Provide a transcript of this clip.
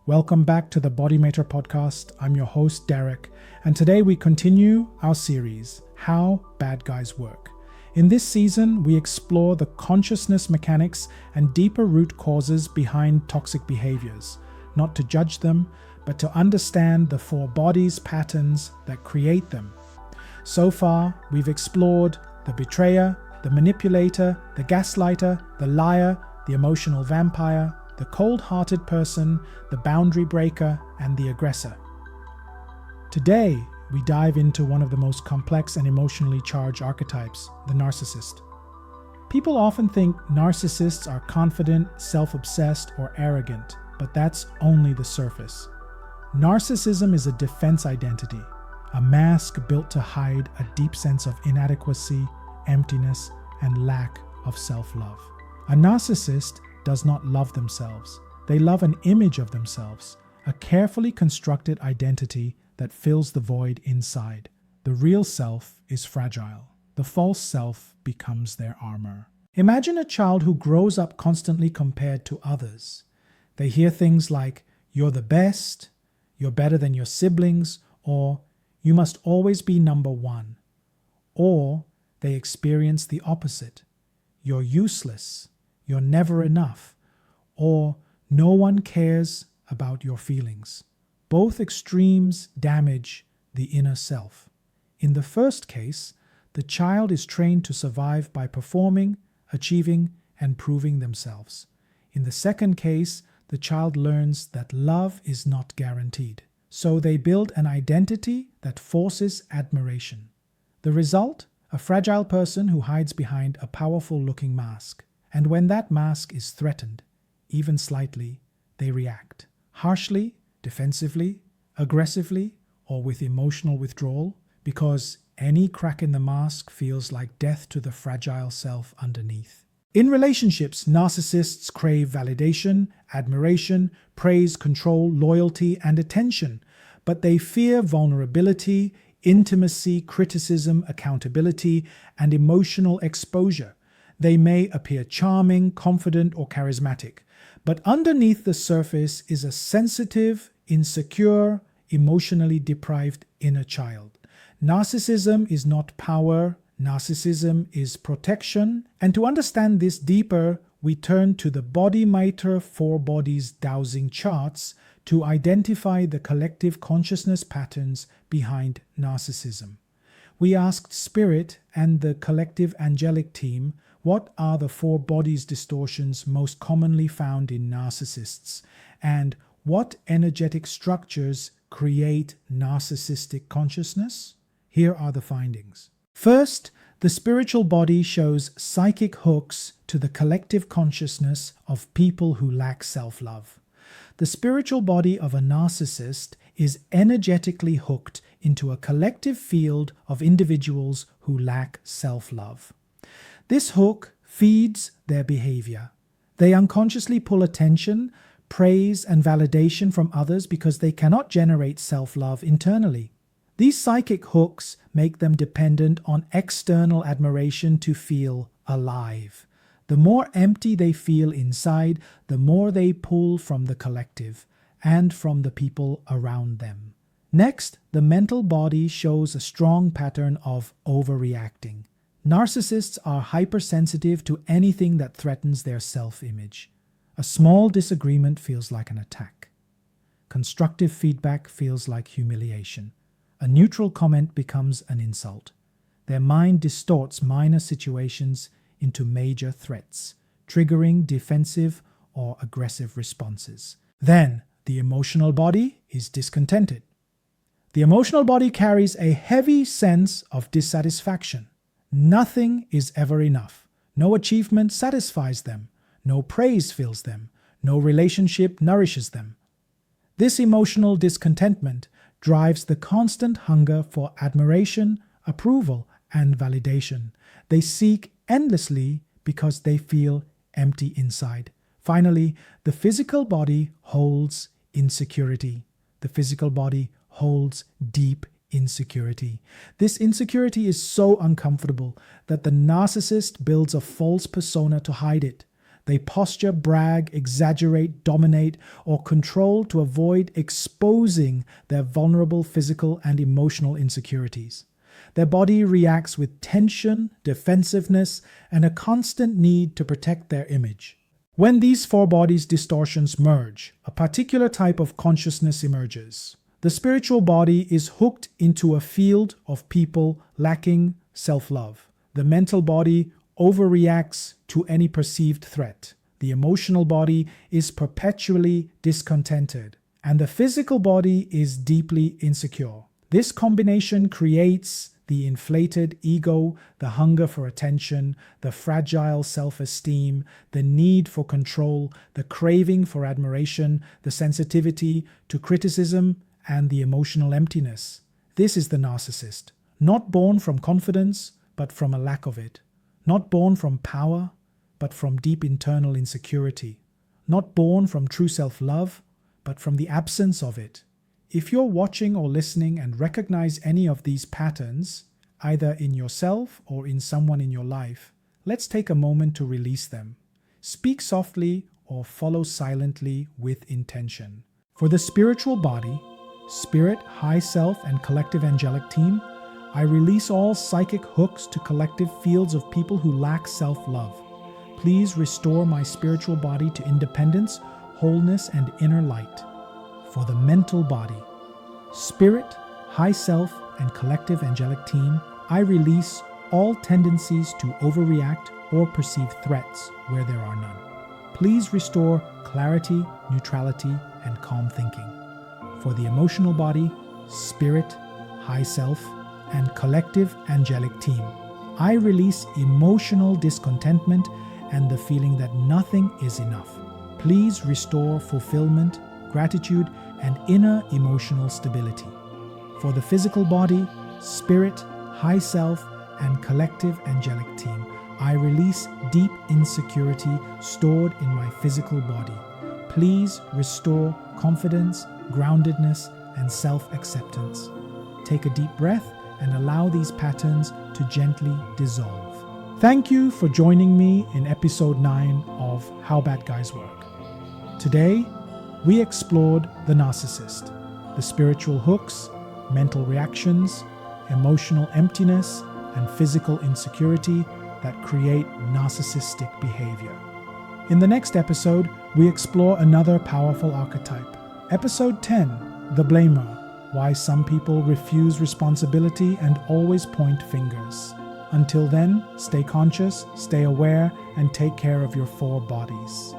Welcome back to the BodyMaitre podcast. I'm your host, Derek, and today we continue our series, How Bad Guys Work. In this season, we explore the consciousness mechanics and deeper root causes behind toxic behaviors, not to judge them, but to understand the four bodies patterns that create them. So far, we've explored the betrayer, the manipulator, the gaslighter, the liar, the emotional vampire, the cold-hearted person, the boundary breaker, and the aggressor. Today, we dive into one of the most complex and emotionally charged archetypes, the narcissist. People often think narcissists are confident, self-obsessed, or arrogant, but that's only the surface. Narcissism is a defense identity, a mask built to hide a deep sense of inadequacy, emptiness, and lack of self-love. A narcissist does not love themselves. They love an image of themselves, a carefully constructed identity that fills the void inside. The real self is fragile. The false self becomes their armor. Imagine a child who grows up constantly compared to others. They hear things like, "You're the best," "You're better than your siblings," or "You must always be number one." Or they experience the opposite. "You're useless," "You're never enough," or "No one cares about your feelings." Both extremes damage the inner self. In the first case, the child is trained to survive by performing, achieving, and proving themselves. In the second case, the child learns that love is not guaranteed. So they build an identity that forces admiration. The result? A fragile person who hides behind a powerful-looking mask. And when that mask is threatened, even slightly, they react. Harshly, defensively, aggressively, or with emotional withdrawal, because any crack in the mask feels like death to the fragile self underneath. In relationships, narcissists crave validation, admiration, praise, control, loyalty, and attention, but they fear vulnerability, intimacy, criticism, accountability, and emotional exposure. They may appear charming, confident, or charismatic, but underneath the surface is a sensitive, insecure, emotionally deprived inner child. Narcissism is not power, narcissism is protection. And to understand this deeper, we turn to the BodyMaitre 4 Bodies Dowsing charts to identify the collective consciousness patterns behind narcissism. We asked Spirit and the collective angelic team, what are the four bodies distortions most commonly found in narcissists, and what energetic structures create narcissistic consciousness? Here are the findings. First, the spiritual body shows psychic hooks to the collective consciousness of people who lack self-love. The spiritual body of a narcissist is energetically hooked into a collective field of individuals who lack self-love. This hook feeds their behavior. They unconsciously pull attention, praise, and validation from others because they cannot generate self-love internally. These psychic hooks make them dependent on external admiration to feel alive. The more empty they feel inside, the more they pull from the collective and from the people around them. Next, the mental body shows a strong pattern of overreacting. Narcissists are hypersensitive to anything that threatens their self-image. A small disagreement feels like an attack. Constructive feedback feels like humiliation. A neutral comment becomes an insult. Their mind distorts minor situations into major threats, triggering defensive or aggressive responses. Then, the emotional body is discontented. The emotional body carries a heavy sense of dissatisfaction. Nothing is ever enough. No achievement satisfies them. No praise fills them. No relationship nourishes them. This emotional discontentment drives the constant hunger for admiration, approval, and validation. They seek endlessly because they feel empty inside. Finally, the physical body holds insecurity. The physical body holds deep insecurity. This insecurity is so uncomfortable that the narcissist builds a false persona to hide it. They posture, brag, exaggerate, dominate, or control to avoid exposing their vulnerable physical and emotional insecurities. Their body reacts with tension, defensiveness, and a constant need to protect their image. When these four bodies' distortions merge, a particular type of consciousness emerges. The spiritual body is hooked into a field of people lacking self-love. The mental body overreacts to any perceived threat. The emotional body is perpetually discontented. And the physical body is deeply insecure. This combination creates the inflated ego, the hunger for attention, the fragile self-esteem, the need for control, the craving for admiration, the sensitivity to criticism, and the emotional emptiness. This is the narcissist, not born from confidence, but from a lack of it. Not born from power, but from deep internal insecurity. Not born from true self-love, but from the absence of it. If you're watching or listening and recognize any of these patterns, either in yourself or in someone in your life, let's take a moment to release them. Speak softly or follow silently with intention. For the spiritual body, spirit, high self, and collective angelic team, I release all psychic hooks to collective fields of people who lack self-love. Please restore my spiritual body to independence, wholeness, and inner light. For the mental body, spirit, high self, and collective angelic team, I release all tendencies to overreact or perceive threats where there are none. Please restore clarity, neutrality, and calm thinking. For the emotional body, spirit, high self, and collective angelic team, I release emotional discontentment and the feeling that nothing is enough. Please restore fulfillment, gratitude, and inner emotional stability. For the physical body, spirit, high self, and collective angelic team, I release deep insecurity stored in my physical body. Please restore confidence, groundedness, and self-acceptance. Take a deep breath and allow these patterns to gently dissolve. Thank you for joining me in episode 9 of How Bad Guys Work. Today, we explored the narcissist, the spiritual hooks, mental reactions, emotional emptiness, and physical insecurity that create narcissistic behavior. In the next episode, we explore another powerful archetype. Episode 10, The Blamer, Why Some People Refuse Responsibility and Always Point Fingers. Until then, stay conscious, stay aware, and take care of your four bodies.